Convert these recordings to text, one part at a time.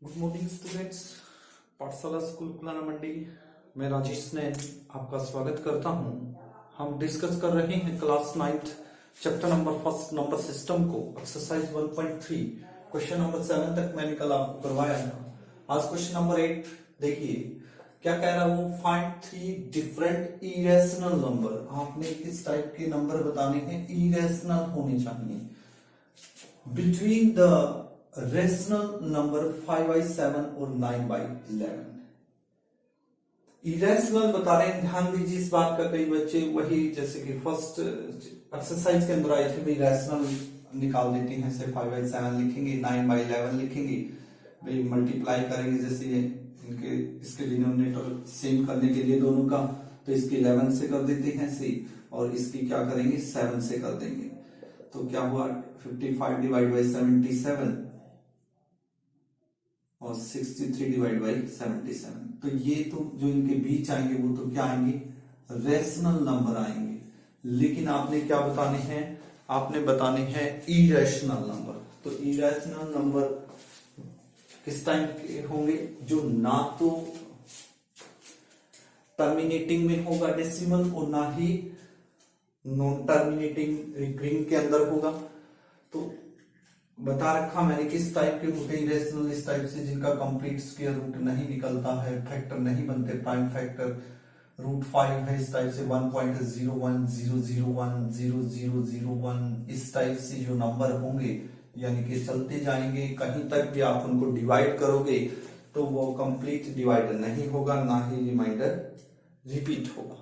Good morning students. पाठशाला school Kulana मंडी मैं राजेश नैन आपका स्वागत करता हूं। हम डिस्कस कर रहे हैं class 9th chapter number first number system को एक्सरसाइज 1.3 क्वेश्चन नंबर 7 तक मैंने कल आपको करवाया था। आज क्वेश्चन नंबर 8 देखिए क्या कह रहा हूं। Find 3 different irrational number. आपने किस टाइप के नंबर बताने हैं, इरेशनल होने चाहिए, बिटवीन द रेशनल नंबर 5/7 और 9/11। इरेशनल बता रहे हैं, ध्यान दीजिए इस बात का। कई बच्चे वही जैसे कि फर्स्ट एक्सरसाइज के अंदर आए थे, भाई रेशनल निकाल देते हैं, जैसे 5/7 लिखेंगे, 9/11 लिखेंगे, भाई मल्टीप्लाई करेंगे, जैसे इनके इसके डिनोमिनेटर सेम करने के लिए दोनों का, तो इसके 11 से कर देते हैं सी, और इसकी क्या करेंगे 7 से कर देंगे। तो क्या हुआ 55 डिवाइड बाई 77 और 63 डिवाइड बाई 77। तो ये तो जो इनके बीच आएंगे वो तो क्या आएंगे, रेशनल नंबर आएंगे। लेकिन आपने क्या बताने हैं, आपने बताने हैं इरेशनल नंबर। तो इरेशनल नंबर किस टाइप के होंगे, जो ना तो टर्मिनेटिंग में होगा डेसिमल और ना ही नॉन टर्मिनेटिंग रिकरिंग के अंदर होगा। तो बता रखा मैंने किस टाइप के होते हैं इरेशनल, इस टाइप से जिनका कंप्लीट स्क्वायर रूट नहीं निकलता है, फैक्टर नहीं बनते, प्राइम फैक्टर √5 है, इस टाइप से 1.0100100001 इस टाइप से जो नंबर होंगे, यानी कि चलते जाएंगे, कहीं तक भी आप उनको डिवाइड करोगे तो वो कंप्लीट डिवाइड नहीं होगा, ना ही रिमाइंडर रिपीट होगा।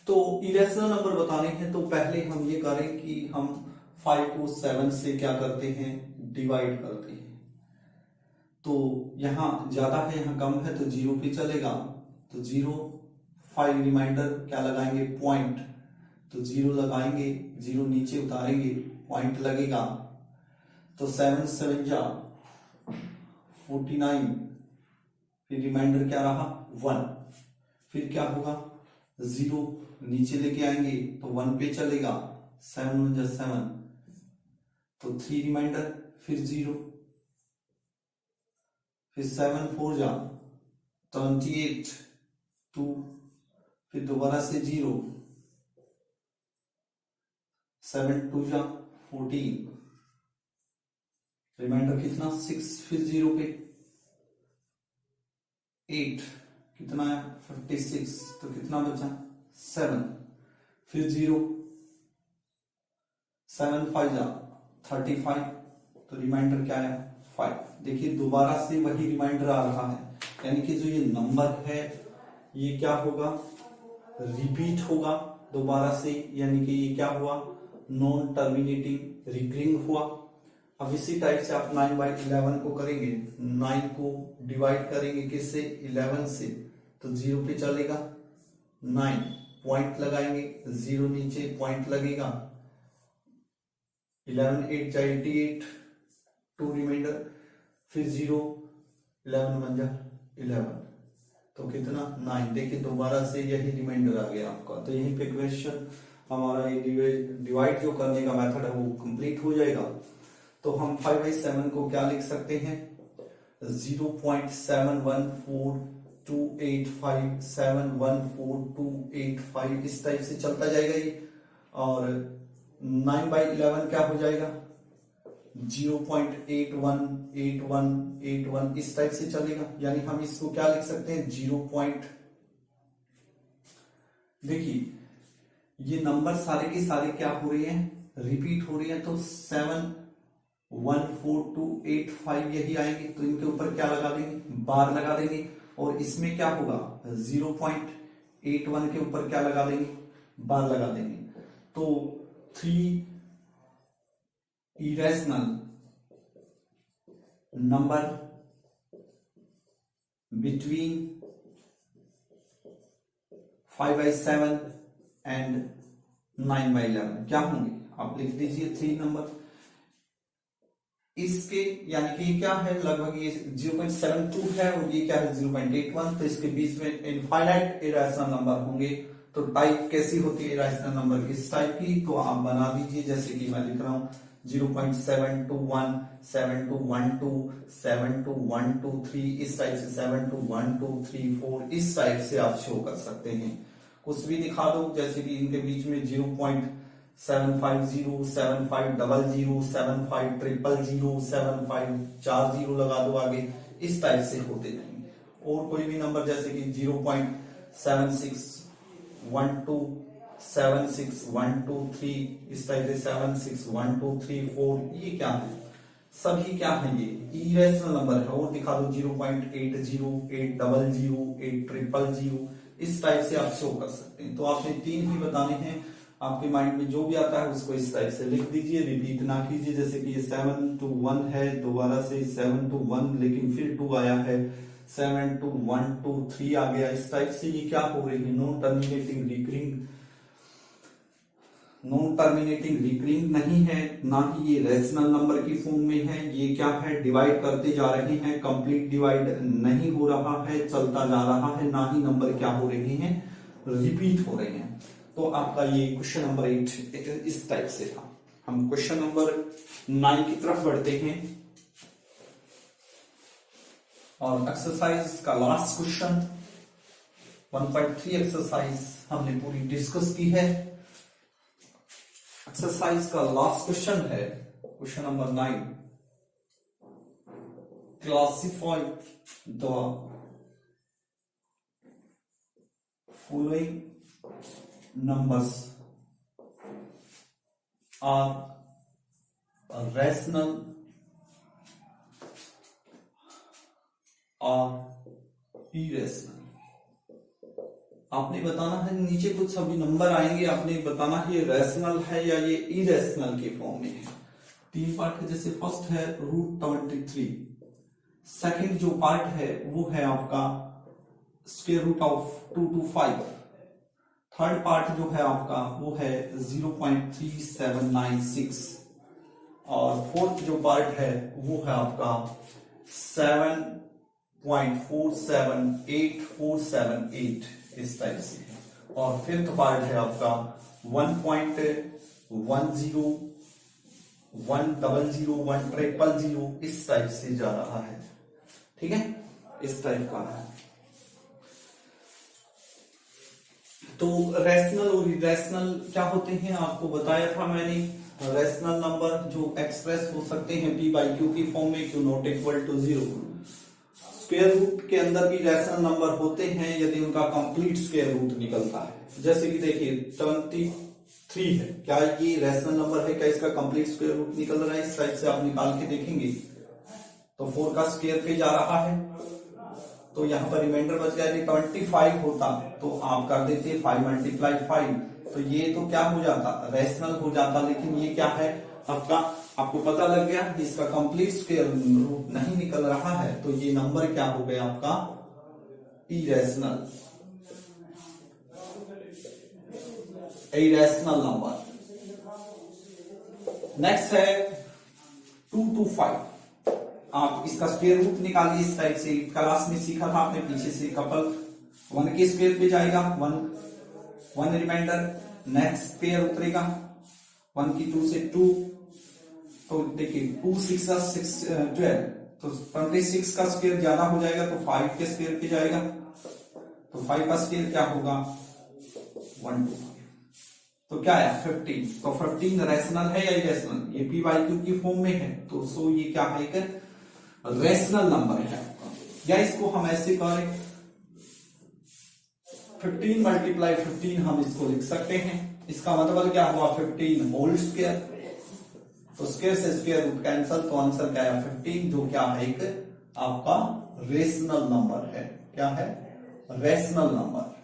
तो इरेशनल नंबर बताने हैं तो पहले हम ये करें कि हम 5 को 7 से क्या करते हैं, डिवाइड करते हैं। तो यहां ज्यादा है यहां कम है तो 0 पे चलेगा, तो 0 5 रिमाइंडर क्या लगाएंगे, पॉइंट, तो 0 लगाएंगे, 0 नीचे उतारेंगे, पॉइंट लगेगा, तो 7 7 जा 49, फिर रिमाइंडर क्या रहा 1, फिर क्या होगा 0 नीचे लेके आएंगे तो 1 पे चलेगा, 7 1 जा 7, तो 3 रिमाइंडर, फिर 0, फिर 7 4 जा 28, 2, फिर दोबारा से 0, 7 2 जा 14, रिमाइंडर कितना 6, फिर 0 पे 8, कितना है 56, तो कितना बचा 7, फिर 0, 7 5 जा 35, तो रिमाइंडर क्या है 5। देखिए दोबारा से वही रिमाइंडर आ रहा है, यानी कि जो ये नंबर है ये क्या होगा, रिपीट होगा दोबारा से, यानी कि ये क्या हुआ, नॉन टर्मिनेटिंग रिकरिंग हुआ। अब इसी टाइप से आप 9/11 को करेंगे, 9 को डिवाइड करेंगे किससे, 11 से, तो 0 पे चलेगा, 9 पॉइंट लगाएंगे, 0 नीचे पॉइंट लगेगा, 11 8 जा 88, 2 रिमाइंडर, फिर 0, 11 1 जा 11, तो कितना 9। देखिए दोबारा से यही रिमाइंडर आ गया आपका। तो यहीं पे क्वेश्चन हमारा ये डिवाइड जो करने का मेथड है वो कंप्लीट हो जाएगा। तो हम 5/7 को क्या लिख सकते हैं, 0.714285714285 इस टाइप से चलता जाएगा ये। और 9/11 क्या हो जाएगा 0.818181 इस टाइप से चलेगा, यानी हम इसको क्या लिख सकते हैं 0. देखिए ये नंबर सारे के सारे क्या हो रहे हैं, रिपीट हो रही है, तो 714285 यही आएंगे, तो इनके ऊपर क्या लगा देंगे, बार लगा देंगे, और इसमें क्या होगा 0.81 के ऊपर क्या लगा देंगे, बार लगा देंगे। तो 3 इरेशनल नंबर बिटवीन 5/7 एंड 9/11 क्या होंगे, आप लिख दीजिए 3 नंबर। इसके यानी कि क्या है, लगभग ये 0.72 है और ये क्या है 0.81, तो इसके बीच में इनफाइनाइट इरेशनल नंबर होंगे। तो टाइप कैसी होती है इरेशनल नंबर की, इस टाइप की, तो आप बना दीजिए, जैसे कि मैं लिख रहा हूं 0.721, 7212, 72123, इस टाइप से 72123 इस टाइप से आप शो कर सकते हैं। कुछ भी दिखा दो, जैसे कि इनके बीच में 0.750, 7500, 7500, 7540 लगा दो आगे, इस टाइप से होते जाएंगे। और कोई भी नंबर जैसे कि 0.7612, 76123, इस टाइप से 76123 ये क्या है, सभी क्या है, ये इरेशनल नंबर है। और दिखा दो 0.80, 800, 800, इस टाइप से आप शो कर सकते हैं। तो आपने 3 ही बताने हैं, आपके माइंड में जो भी आता है उसको इस टाइप से लिख दीजिए, रिपीट ना कीजिए। जैसे कि ये 7 to 1 है, दोबारा से 7 to 1, लेकिन फिर 2 आया है, 7 to 1 to 3 आ गया, इस टाइप से ये क्या हो रही है, नॉन टर्मिनेटिंग रिकरिंग नहीं है, ना ही ये रेशनल नंबर की फॉर्म में है। ये क्या है, डिवाइड करते जा रहे हैं, कंप्लीट डिवाइड नहीं हो रहा है, चलता जा रहा है, ना ही नंबर क्या हो रहे हैं, रिपीट हो रहे हैं। तो आपका ये क्वेश्चन नंबर 8 इस टाइप से था। हम क्वेश्चन नंबर 9 की तरफ बढ़ते हैं और एक्सरसाइज का लास्ट क्वेश्चन 1.3 एक्सरसाइज हमने पूरी डिस्कस की है। एक्सरसाइज का लास्ट क्वेश्चन है question number 9, classify the following numbers are rational or irrational। आपने बताना है, नीचे कुछ सभी नंबर आएंगे, आपने बताना है ये रैशनल है या ये इरेशनल के फॉर्म में है। 3 पार्ट है, जैसे फर्स्ट है √23, सेकंड जो पार्ट है वो है आपका square root of 2 to 5, third part जो है आपका वो है 0.3796 और फोर्थ जो पार्ट है वो है आपका 7.478478 इस टाइप से है, और फिफ्थ पार्ट है आपका 1.10, 100, 100, 100 इस टाइप से जा रहा है। ठीक है, इस टाइप का है। तो रेशनल और इरेशनल क्या होते हैं आपको बताया था मैंने। रेशनल नंबर जो एक्सप्रेस हो सकते हैं p/q की फॉर्म में, q not equal to 0। Square root के अंदर भी रेशनल नंबर होते हैं यदि उनका कंप्लीट स्क्वायर रूट निकलता है। जैसे कि देखिए 23 है, क्या ये रेशनल नंबर है, क्या इसका कंप्लीट स्क्वायर रूट निकल रहा है, इस टाइप से आप निकाल के देखेंगे तो 4 का स्क्वायर पे जा रहा है, तो यहाँ पर रिमाइंडर बच गया। 25 होता तो आप कर देते 5 × 5, तो ये तो क्या हो जाता, रेशनल हो जाता। लेकिन ये क्या है आपको पता लग गया, इसका कंप्लीट स्क्वायर रूट नहीं निकल रहा है, तो ये नंबर क्या हो गया आपका, इरेशनल नंबर। नेक्स्ट है 2 to 5, आप इसका स्क्वायर रूट निकालिए इस टाइप से। क्लास में सीखा था आपने, पीछे से कपल 1 के स्क्वायर पे जाएगा, 1 रिमाइंडर, नेक्स्ट स्क्वायर उतरेगा 1 की 2 से 2, तो देखिए 2 6 12, तो 26 का स्क्वायर ज्यादा हो जाएगा तो 5 के स्क्वायर पे जाएगा, तो 5 का स्क्वायर क्या होगा 125, तो क्या है 15। तो 15 रेशनल है या इरेशनल, ये p/q की फॉर्म में है, तो सो ये क्या है, एक रेशनल नंबर है। या इसको हम ऐसे करें 15 × 15 हम इसको लिख सकते हैं। इसका मतलब क्या हुआ 15 होल स्क्वायर, तो स्क्वायर से स्क्वायर रूट कैंसल, तो आंसर क्या है 15, जो क्या है एक आपका रेशनल नंबर है। क्या है, रेशनल नंबर।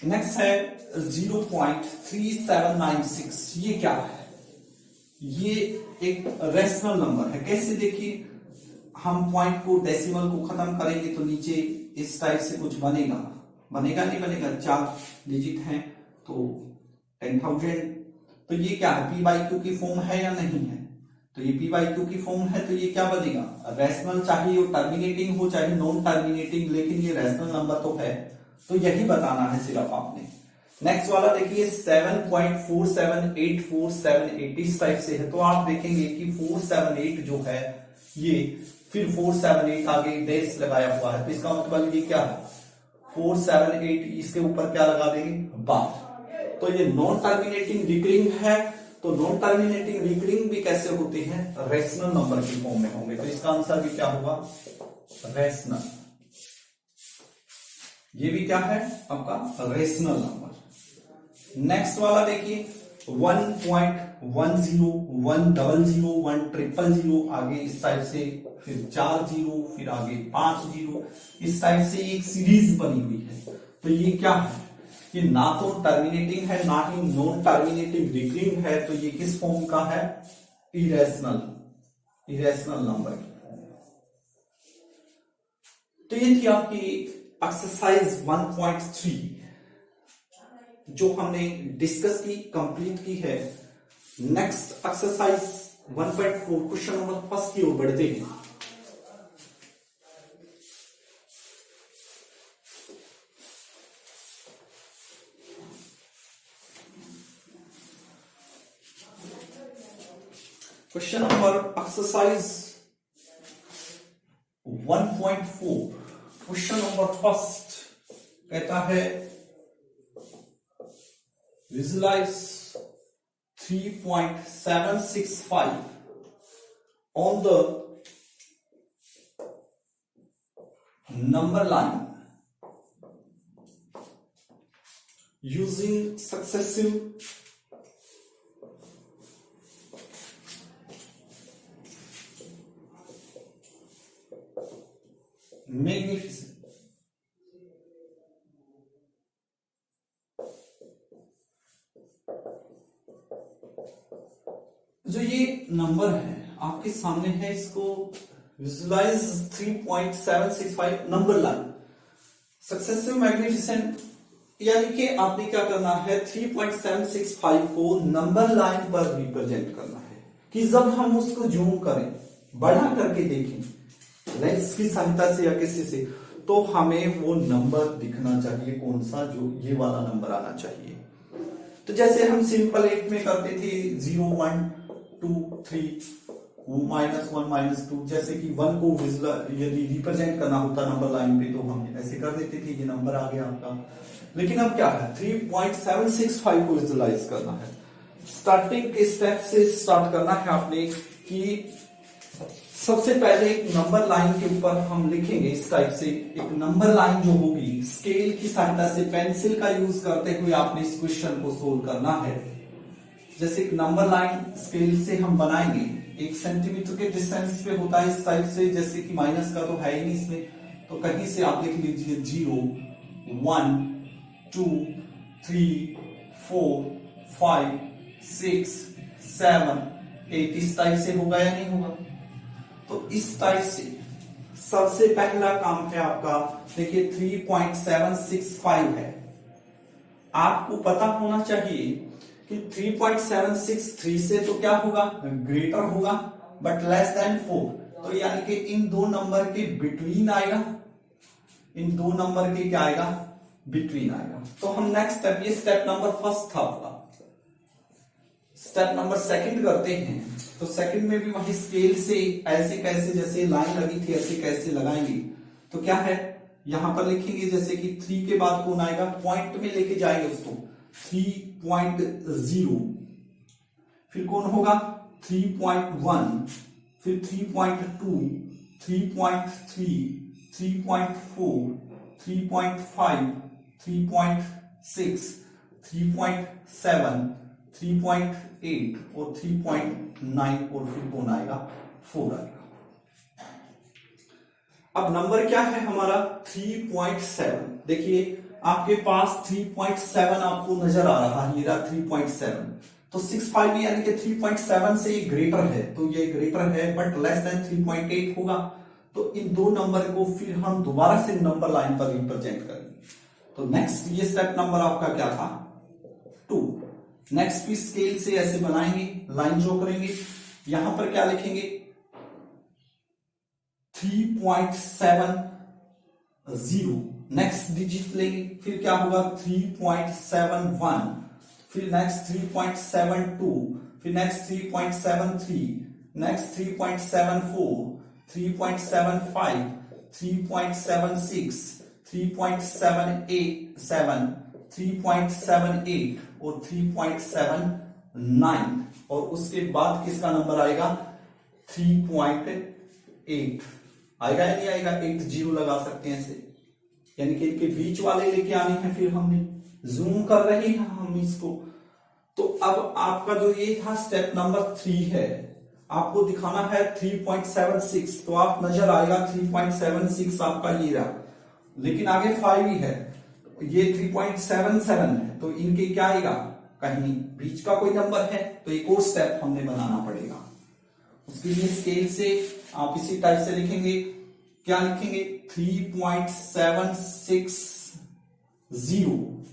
नेक्स्ट है 0.3796, ये क्या है, ये एक रेशनल नंबर है। कैसे, देखिए हम पॉइंट को, डेसिमल को खत्म करेंगे तो नीचे इस टाइप से कुछ बनेगा नहीं बनेगा, 4 डिजिट हैं तो 10,000। तो ये क्या है, p/q की फॉर्म है या नहीं है, तो ये p/q की फॉर्म है, तो ये क्या बनेगा, रेशनल, चाहे वो टर्मिनेटिंग हो चाहे नॉन टर्मिनेटिंग, लेकिन ये रेशनल नंबर तो है। तो यही बताना है सिर्फ आपने। नेक्स्ट वाला देखिए 7.4784780 इस टाइप से है। तो आप देखेंगे कि 478 जो है ये, फिर 478 आगे डेस लगाया हुआ है, तो इसका मतलब ये क्या है 478, इसके ऊपर क्या लगा देंगे बार। तो ये नॉन टर्मिनेटिंग रिकरिंग है। तो नॉन टर्मिनेटिंग रिकरिंग भी कैसे होते हैं, रेशनल नंबर की फॉर्म में होंगे। तो इसका आंसर भी क्या होगा रेशनल। ये भी क्या है आपका रेशनल नंबर। नेक्स्ट वाला देखिए 1.10 100 100 आगे इस टाइप से, फिर 4 जीरो, फिर आगे 5 जीरो, इस टाइप से एक सीरीज बनी हुई है। तो ये क्या है, ये ना तो टर्मिनेटिंग है ना ही नॉन टर्मिनेटिंग रिकरिंग है। तो ये किस फॉर्म का है, इरेशनल नंबर की। तो ये थी आपकी एक्सरसाइज 1.3 जो हमने डिस्कस की, कंप्लीट की है। Next exercise 1.4 question number first की ओर बढ़ते हैं। Question number exercise 1.4 question number first कहता है visualise 3.765 on the number line using successive magnificent जो ये नंबर है आपके सामने है, इसको visualise 3.765 number line successive magnificent, यानी कि आपने क्या करना है 3.765 को नंबर लाइन पर रिप्रेजेंट करना है कि जब हम उसको जूम करें, बढ़ा करके देखें लेंस की सहायता से या किसी से, तो हमें वो नंबर दिखना चाहिए कौन सा, जो ये वाला नंबर आना चाहिए। तो जैसे हम सिंपल 8 में करते थे 0 1 2 3 -1 -2, जैसे कि 1 को यदि रिप्रेजेंट करना होता नंबर लाइन पे तो हम ऐसे कर देते थे, ये नंबर आ गया आपका। लेकिन अब क्या है 3.765 को विजुलाइज करना है। स्टार्टिंग के स्टेप से स्टार्ट करना है आपने कि सबसे पहले एक नंबर लाइन के ऊपर हम लिखेंगे इस टाइप से, एक नंबर लाइन जो होगी स्केल की सहायता से पेंसिल का यूज करते हुए आपने इस क्वेश्चन को सोल्व करना है। जैसे एक नंबर लाइन स्केल से हम बनाएंगे, 1 सेंटीमीटर के डिस्टेंस पे होता है इस टाइप से, जैसे कि माइनस का तो है ही नहीं इसमें, तो कहीं से आप लिख लीजिए 0 1 2 3 4 5 6 7 8 इस टाइप से होगा या नहीं होगा। तो इस टाइप से सबसे पहला काम है आपका, देखिए 3.765 है, आपको पता होना चाहिए कि 3.763 से तो क्या होगा ग्रेटर होगा बट लेस देन 4, तो यानी कि इन दो नंबर के बिटवीन आएगा, इन दो नंबर के क्या आएगा बिटवीन आएगा। तो हम नेक्स्ट स्टेप, ये स्टेप नंबर फर्स्ट था आपका, स्टेप नंबर सेकंड करते हैं। तो सेकंड में भी वही स्केल से ऐसे कैसे, जैसे लाइन लगी थी ऐसे कैसे लगाएंगे। तो क्या है यहां पर लिखेंगे जैसे कि 3 के बाद कौन आएगा, पॉइंट में लेके जाएंगे उसको 3.0, फिर कौन होगा 3.1, फिर 3.2 3.3 3.4 3.5 3.6 3.7 3.8 और 3.9 और फिर कौन आएगा 4 आएगा। अब नंबर क्या है हमारा 3.7, देखिए आपके पास 3.7 आपको नजर आ रहा है, ये रहा 3.7, तो 65 यानी कि 3.7 से ये ग्रेटर है, तो ये ग्रेटर है बट लेस देन 3.8 होगा। तो इन दो नंबर को फिर हम दोबारा से नंबर लाइन पर रिप्रेजेंट करेंगे। तो नेक्स्ट ये स्टेप नंबर आपका क्या था 2। नेक्स्ट भी स्केल से ऐसे बनाएंगे, लाइन ड्रॉ करेंगे, यहां पर क्या लिखेंगे 3.70 नेक्स्ट डिजिट लेंगे, फिर क्या होगा 3.71, फिर नेक्स्ट 3.72, फिर नेक्स्ट 3.73, नेक्स्ट 3.74, 3.75, 3.76, 3.78, 3.78 और 3.79 और उसके बाद किसका नंबर आएगा 3.8 आएगा या नहीं आएगा, 8 जीरो लगा सकते हैं इसे, यानी कि इनके बीच वाले लेके आने हैं, फिर हमने जूम कर रहे हैं हम इसको। तो अब आपका जो ये था स्टेप नंबर 3 है, आपको दिखाना है 3.76, तो आप नजर आएगा 3.76 आपका ये रहा, लेकिन आगे 5 ही है, ये 3.77 है, तो इनके क्या आएगा, कहीं बीच का कोई नंबर है, तो एक और स्टेप हमने बनाना पड़ेगा। उसके लिए स्केल से आप इसी टाइप से लिखेंगे, क्या लिखेंगे 3.760,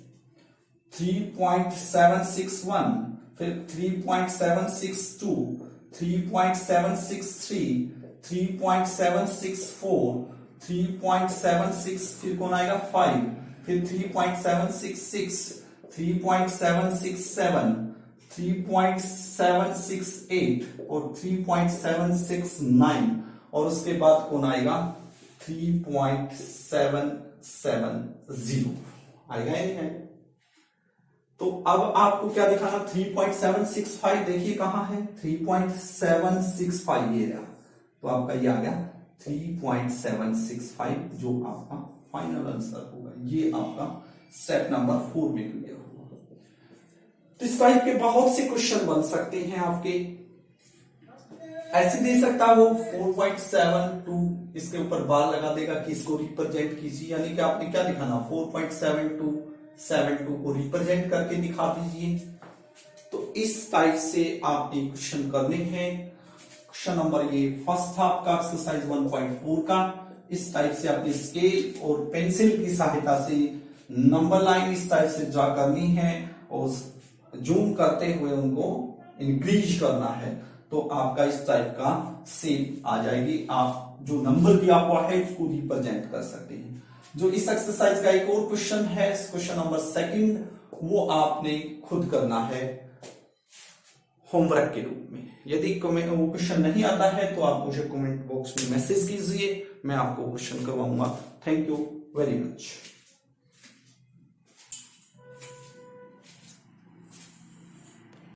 3.761, फिर 3.762, 3.763, 3.764, 3.76, फिर कौन आएगा 5, फिर 3.766, 3.767, 3.768 और 3.769 और उसके बाद कौन आएगा 3.770 आएगा या नहीं आएगा। तो अब आपको क्या दिखाना 3.765, देखिए कहां है 3.765 ये रहा, तो आपका ये आ गया 3.765 जो आपका फाइनल आंसर होगा। ये आपका स्टेप नंबर 4 में क्लियर होगा। तो इस टाइप के बहुत से क्वेश्चन बन सकते हैं आपके, ऐसे दे सकता है वो 4.72 इसके ऊपर बार लगा देगा कि इसको रिप्रेजेंट कीजिए, यानी कि आपने क्या दिखाना 4.72 को रिप्रेजेंट करके दिखा दीजिए। तो इस टाइप से आप एक क्वेश्चन करने हैं। क्वेश्चन नंबर ये फर्स्ट था आपका एक्सरसाइज 1.4 का। इस टाइप से अपनी स्केल और पेंसिल की सहायता से नंबर लाइन इस टाइप से ड्रा करनी है और जूम करते हुए उनको इंक्रीज करना है, तो आपका इस टाइप का शेप आ जाएगी। आप जो नंबर दिया हुआ है उसको रिप्रेजेंट कर सकते हैं। जो इस एक्सरसाइज का एक और क्वेश्चन है, क्वेश्चन नंबर 2, वो आपने खुद करना है होमवर्क के रूप में। यदि वो क्वेश्चन नहीं आता है तो आप मुझे कमेंट बॉक्स में मैसेज कीजिए, मैं आपको क्वेश्चन करवाऊंगा। Thank you very much.